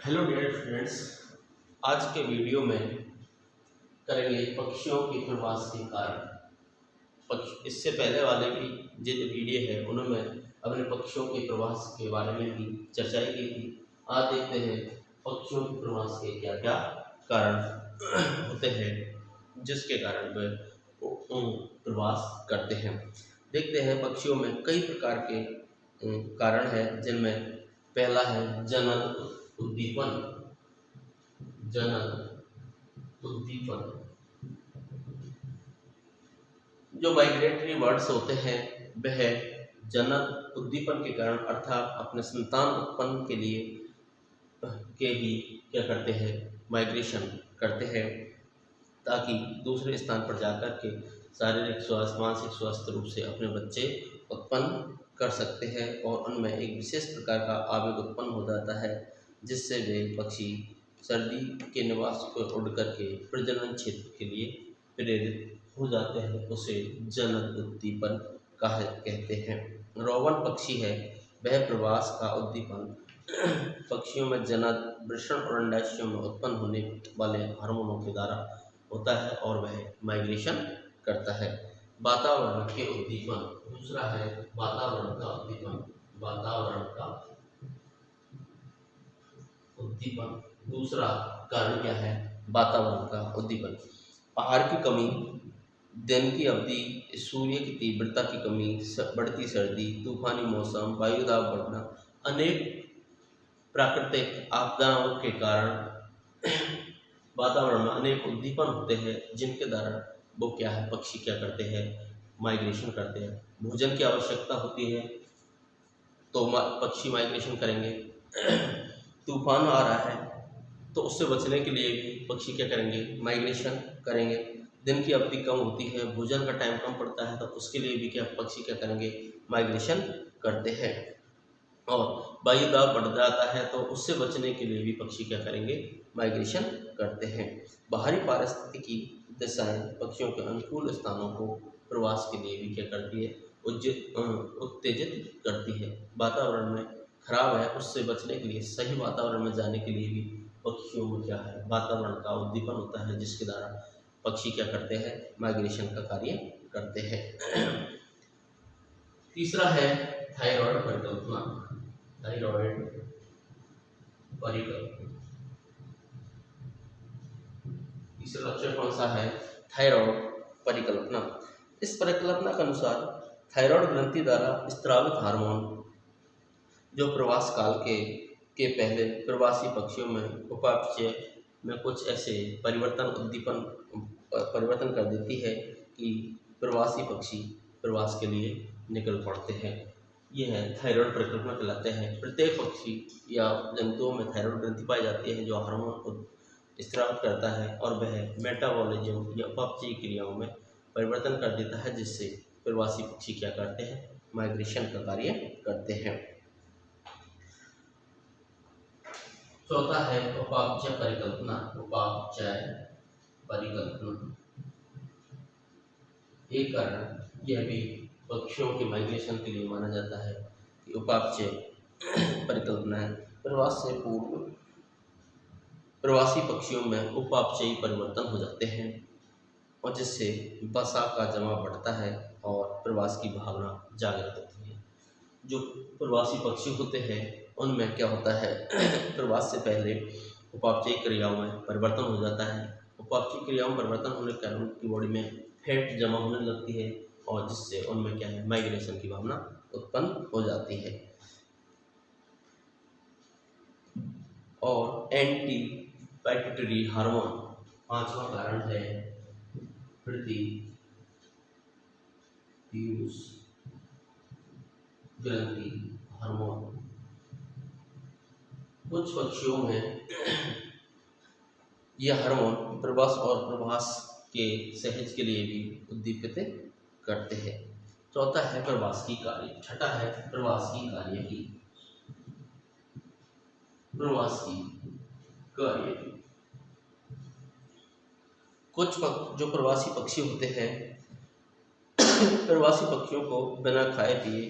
Hello dear students, आज के video में करेंगे पक्षियों के प्रवास के कारण। इससे पहले वाले भी जो वीडियो है उनमें अपने पक्षियों के प्रवास के बारे में भी चर्चाई की थी। आज देखते हैं पक्षियों के प्रवास के क्या क्या कारण होते हैं जिसके कारण वे प्रवास करते हैं। देखते हैं पक्षियों में कई प्रकार के कारण हैं, जिनमें पहला है जनन उद्दीपन। जनन उद्दीपन जो माइग्रेटरी बर्ड्स होते हैं वह जनन उद्दीपन के कारण अर्थात अपने संतान उत्पन्न के लिए के ही क्या करते हैं, माइग्रेशन करते हैं, ताकि दूसरे स्थान पर जाकर के शारीरिक स्वास्थ्य मानसिक स्वास्थ्य रूप से अपने बच्चे उत्पन्न कर सकते हैं। और उनमें एक विशेष प्रकार का आवेग उत्पन्न हो जाता है, जिससे वे पक्षी सर्दी के निवास पर उड़ करके प्रजनन क्षेत्र के लिए प्रेरित हो जाते हैं। उसे जनन उद्दीपन कहते हैं। रोवन पक्षी है, वह प्रवास का उद्दीपन पक्षियों में जनन वृषण और अंडाशयों में उत्पन्न होने वाले हार्मोनों के द्वारा होता है और वह माइग्रेशन करता है। वातावरण के उद्दीपन दूसरा है वातावरण का उद्दीपन। वातावरण का उद्दीपन दूसरा कारण क्या है? वातावरण का उद्दीपन। आहार की कमी, दिन की अवधि, सूर्य की तीव्रता की कमी, बढ़ती सर्दी, तूफानी मौसम, वायु दाब बढ़ना, अनेक प्राकृतिक आपदाओं के कारण वातावरण में अनेक उद्दीपन होते हैं, जिनके द्वारा वो क्या है, पक्षी क्या करते हैं, माइग्रेशन करते हैं। भोजन की आवश्यकता होती है तो पक्षी माइग्रेशन करेंगे। तूफान आ रहा है तो उससे बचने के लिए भी पक्षी क्या करेंगे, माइग्रेशन करेंगे। दिन की अवधि कम होती है, भोजन का टाइम कम पड़ता है, तो उसके लिए भी क्या पक्षी क्या करेंगे, माइग्रेशन करते हैं। और वायु दाब बढ़ जाता है तो उससे बचने के लिए भी पक्षी क्या करेंगे, माइग्रेशन करते हैं। बाहरी पारिस्थितिकी दशाएं पक्षियों के अनुकूल स्थानों को प्रवास के लिए भी क्या करती है, उत्तेजित करती है। वातावरण में खराब है उससे बचने के लिए, सही वातावरण में जाने के लिए भी पक्षियों में क्या है, वातावरण का उद्दीपन होता है, जिसके द्वारा पक्षी क्या करते हैं, माइग्रेशन का कार्य करते हैं। तीसरा है थायराइड परिकल्पना। थायराइड परिकल्पना तीसरा लक्ष्य कौन सा है? थायराइड परिकल्पना। इस परिकल्पना के अनुसार थायराइड ग्रंथि द्वारा स्त्रावित हार्मोन जो प्रवास काल के पहले प्रवासी पक्षियों में उपापचय में कुछ ऐसे परिवर्तन कर देती है कि प्रवासी पक्षी प्रवास के लिए निकल पड़ते हैं। यह है थायराइड परिकल्पना कहलाते हैं। प्रत्येक पक्षी या जंतुओं में थायराइड ग्रंथि पाई जाती है जो हार्मोन को स्त्रावित करता है और वह मेटाबॉलिज्म या उपापचयी क्रियाओं में परिवर्तन कर देता है, जिससे प्रवासी पक्षी क्या करते हैं, माइग्रेशन का कार्य करते हैं। चौथा है उपापचय परिकल्पना। उपापचय परिकल्पना एक कारण यह भी पक्षियों के माइग्रेशन के लिए माना जाता है कि उपापचय परिकल्पना है। प्रवास से पूर्व प्रवासी पक्षियों में उपापचयी परिवर्तन हो जाते हैं और जिससे वसा का जमा बढ़ता है और प्रवास की भावना जागृत होती है। जो प्रवासी पक्षी होते हैं उनमें क्या होता है, प्रवास से पहले उपापचयी क्रियाओं में परिवर्तन हो जाता है। उपापचयी क्रियाओं में परिवर्तन होने के कारण उनकी बॉडी में फैट जमा होने लगती है और जिससे उनमें क्या है, माइग्रेशन की भावना उत्पन्न हो जाती है। और एंटी पाइट्यूटरी हार्मोन पांचवा कारण है प्रतिप्यूस ग्रंथि हार्मोन। कुछ पक्षियों में यह हार्मोन प्रवास और प्रवास के सहज के लिए भी उद्दीपित करते हैं। चौथा है प्रवास की कार्य। छठा है प्रवास की कार्य की। प्रवास की कार्य कुछ जो प्रवासी पक्षी होते हैं प्रवासी पक्षियों को बिना खाए पिए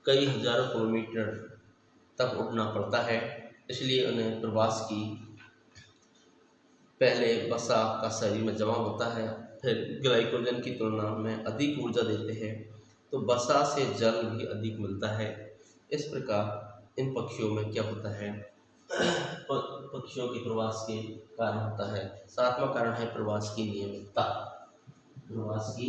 कई हजारों किलोमीटर तक उड़ना पड़ता है। इसलिए उन्हें प्रवास की पहले वसा का शरीर में जमा होता है, फिर ग्लाइकोजन की तुलना में अधिक ऊर्जा देते हैं, तो वसा से जल भी अधिक मिलता है। इस प्रकार इन पक्षियों में क्या होता है, पक्षियों के प्रवास के कारण होता है। सातवां कारण है प्रवास की नियमितता। प्रवास की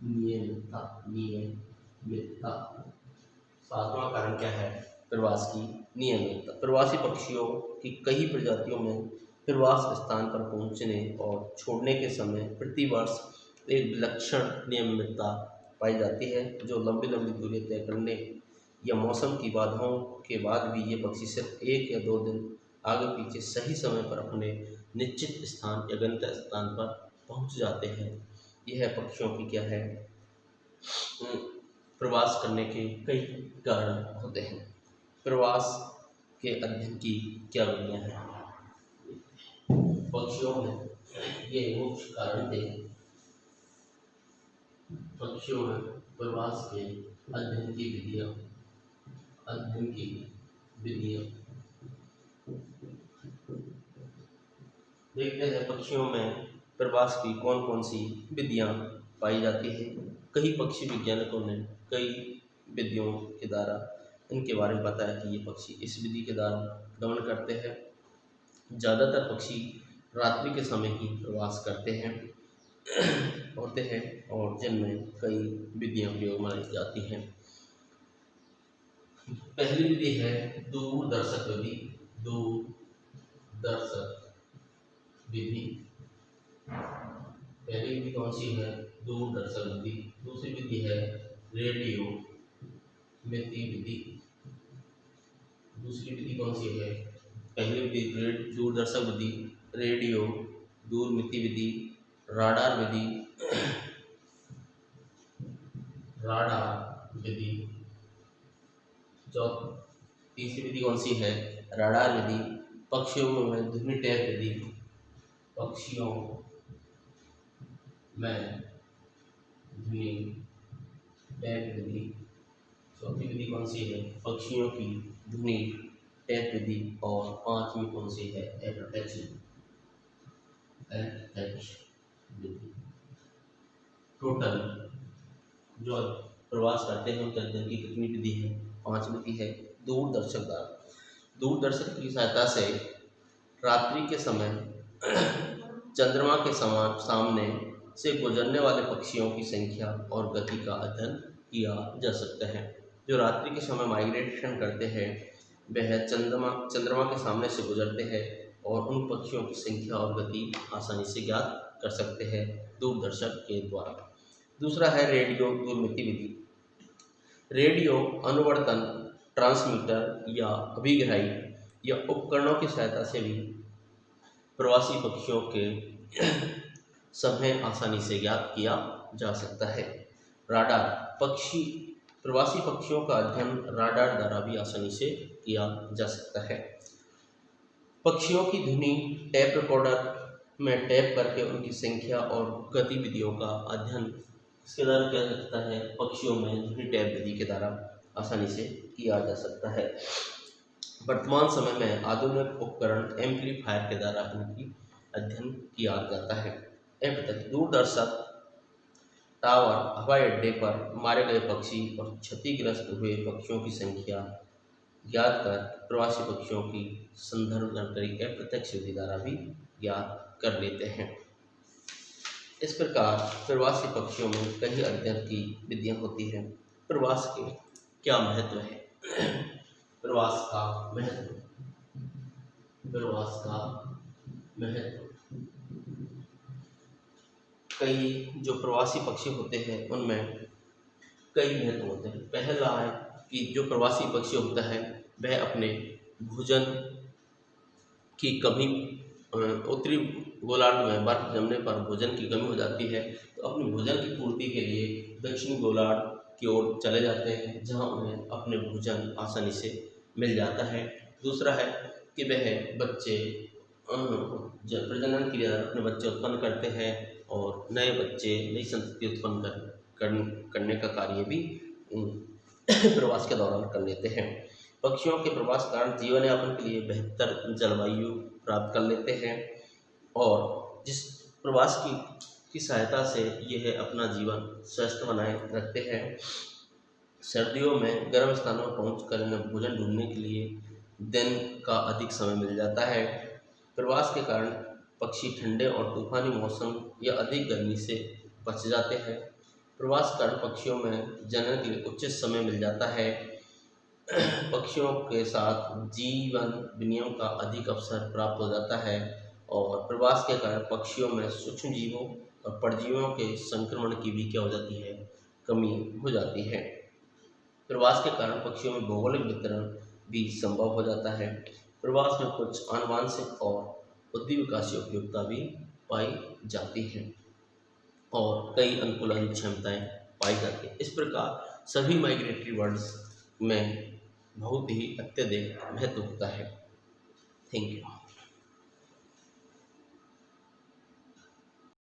नियमितता, नियमितता। सातवां कारण क्या है, प्रवास की नियमितता। प्रवासी पक्षियों की कई प्रजातियों में प्रवास स्थान पर पहुंचने और छोड़ने के समय प्रतिवर्ष एक विलक्षण नियमितता पाई जाती है, जो लंबी लंबी दूरी तय करने या मौसम की बाधाओं के बाद भी ये पक्षी सिर्फ 1 या 2 दिन आगे पीछे सही समय पर अपने निश्चित स्थान या गंतव्य स्थान पर पहुंच जाते हैं। यह पक्षियों की क्या है, प्रवास करने के कई कारण होते हैं। प्रवास के अध्ययन की क्या विधियाँ हैं, पक्षियों में ये मुख्य कारण थे। पक्षियों में प्रवास के अध्ययन की विधियाँ, अध्ययन की विधियाँ देखते हैं। पक्षियों में प्रवास की कौन कौन सी विधियाँ पाई जाती है। कई पक्षी वैज्ञानिकों ने कई विधियों के द्वारा इनके बारे में बताया कि ये पक्षी इस विधि के द्वारा गमन करते हैं। ज़्यादातर पक्षी रात्रि के समय ही प्रवास करते हैं होते हैं और जिनमें कई विधियाँ प्रयोग में लाई जाती हैं। पहली विधि है दूरदर्शक विधि। दूरदर्शक विधि, पहली विधि कौन सी है, दूरदर्शक विधि। दूसरी विधि है रेडियो मिति विधि। दूसरी विधि कौन सी है, पहली विधि दूरदर्शक विधि, रेडियो दूरमिति विधि, राडार विधि, राडार विधि। तीसरी विधि कौन सी है, राडार विधि। पक्षियों में ध्वनि टैप विधि, पक्षियों में ध्वनि टैप विधि। चौथी विधि कौन सी है, पक्षियों की ध्वनि टैप विधि। और पांचवी कौन सी है, एयरटच विधि। टोटल जो प्रवास करते हैं उनके अध्ययन की कितनी विधि है, 5 विधि है। दूरदर्शक द्वारा, दूरदर्शक की सहायता से रात्रि के समय चंद्रमा के सामने से गुजरने वाले पक्षियों की संख्या और गति का अध्ययन किया जा सकता है। जो रात्रि के समय माइग्रेशन करते हैं वह चंद्रमा के सामने से गुजरते हैं और उन पक्षियों की संख्या और गति आसानी से ज्ञात कर सकते हैं दूरदर्शक के द्वारा। दूसरा है रेडियो दूरमिति विधि। रेडियो अनुवर्तन, ट्रांसमीटर या अभिग्राही या उपकरणों की सहायता से भी प्रवासी पक्षियों के समय आसानी से ज्ञात किया जा सकता है। राडार, प्रवासी पक्षियों का अध्ययन राडार द्वारा भी आसानी से किया जा सकता है। पक्षियों की ध्वनि टैप रिकॉर्डर में टैप करके उनकी संख्या और गतिविधियों का अध्ययन इसके द्वारा किया जा सकता है। पक्षियों में ध्वनि टैप विधि के द्वारा आसानी से किया जा सकता है। वर्तमान समय में आधुनिक उपकरण एम्पलीफायर के द्वारा इनकी अध्ययन किया जाता है। दूरदर्शक टावर, हवाई अड्डे पर मारे गए पक्षी और क्षतिग्रस्त हुए पक्षियों की संख्या ज्ञात कर प्रवासी पक्षियों की संदर्भ जानकारी अप्रत्यक्ष विधि द्वारा भी ज्ञात कर लेते हैं। इस प्रकार प्रवासी पक्षियों में कई अध्ययन की विधियाँ होती हैं। प्रवास के क्या महत्व है, प्रवास का महत्व, प्रवास का महत्व। कई जो प्रवासी पक्षी होते हैं उनमें कई महत्व होते हैं। पहला है कि जो प्रवासी पक्षी होता है वह अपने भोजन की कमी, उत्तरी गोलार्ध में बर्फ जमने पर भोजन की कमी हो जाती है तो अपने भोजन की पूर्ति के लिए दक्षिणी गोलार्ध की ओर चले जाते हैं जहां उन्हें अपने भोजन आसानी से मिल जाता है। दूसरा है कि वह बच्चे प्रजनन क्रिया अपने बच्चे उत्पन्न करते हैं और नए बच्चे, नई संतति उत्पन्न करने का कार्य भी प्रवास के दौरान कर लेते हैं। पक्षियों के प्रवास के कारण जीवन यापन के लिए बेहतर जलवायु प्राप्त कर लेते हैं और जिस प्रवास की सहायता से यह अपना जीवन स्वस्थ बनाए रखते हैं। सर्दियों में गर्म स्थानों पर पहुंचकर इन्हें भोजन ढूंढने के लिए दिन का अधिक समय मिल जाता है। प्रवास के कारण पक्षी ठंडे और तूफानी मौसम या अधिक गर्मी से बच जाते हैं। प्रवास के कारण पक्षियों में जनन के लिए उचित समय मिल जाता है। पक्षियों के साथ जीवन विनिमय का अधिक अवसर प्राप्त हो जाता है और प्रवास के कारण पक्षियों में सूक्ष्म जीवों और परजीवियों के संक्रमण की भी क्या हो जाती है, कमी हो जाती है। प्रवास के कारण पक्षियों में भौगोलिक वितरण भी संभव हो जाता है। प्रवास में कुछ आनुवंशिक और बुद्धिविकासीय उपयोगिता भी पाई जाती है और कई अनुकूलन क्षमताएं पाई जाती हैं। इस प्रकार सभी माइग्रेटरी बर्ड्स में बहुत ही अत्यधिक महत्व होता है। Thank you.